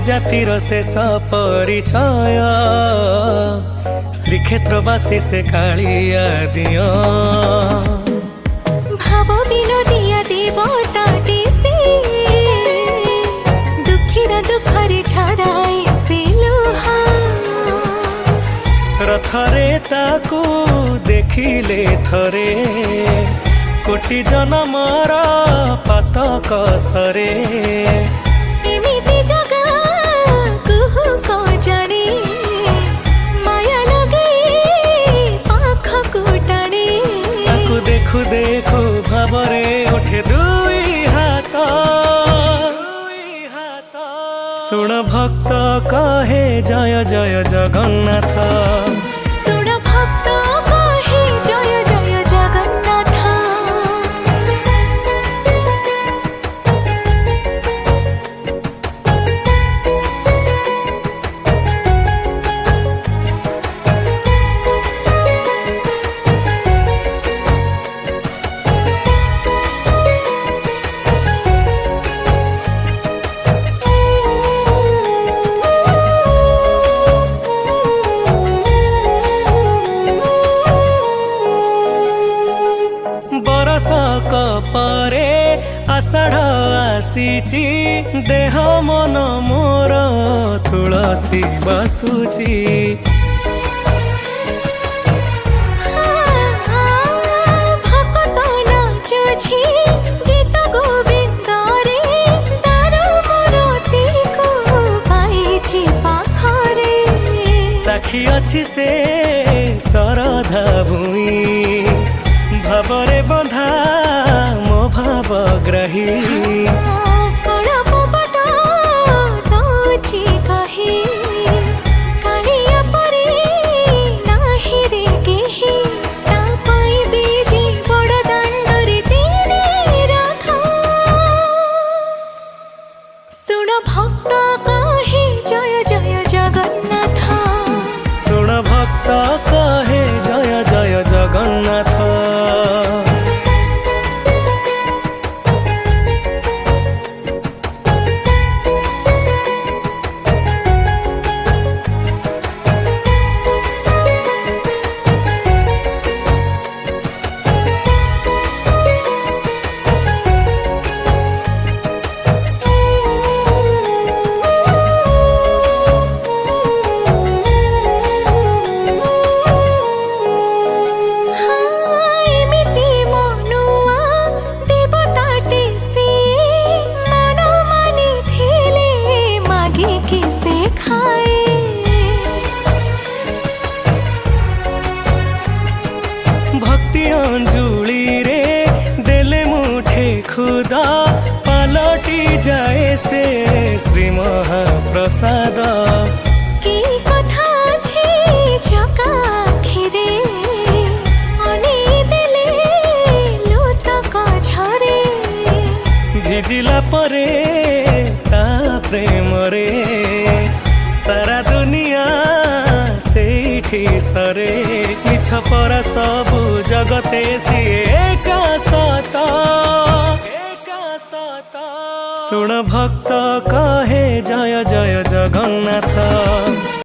जातिर शेष परिचय श्रीक्षेत्रवासी से कालिया दिया भाव विनोदिया देवताटे से दुखीर दुखरे छड़ाए से लुहा रथरे ताकू देखिले थरे कोटि जनमर पातक सरे एमिति जगा कुहु को जाने माया लगे पाखकु टाणे ताकू देखु देखु भावरे उठे दुई हाथ सुन भक्त कहे जय जय जगन्नाथ सुन भक्त कहे जय जय जगन्नाथ बरसक परे आषाढ़ आसीची देह मन मोर तुलसी बसुची भक्त नाचुछि गीत गोविंद रे दारु मोरती को पाइछि पाखरे साक्षी अच्छी से सरधा भूई भावरे बंधा मो भावग्राही सुन भक्त कहे जय जय जगन्नाथ सुन भक्त कहे जय जय जगन्नाथ भक्ति अंजुली रे देले मुठे खुदा पलटी जाए से श्री महाप्रसाद की कथा छे चका खिरे अने देले लुतक झरे भिजिला परे ता प्रेम रे सारा दुनिया सेठी सरे मिछ पर सबु जगते सिए एका सत सुन भक्त कहे जय जय जगन्नाथ।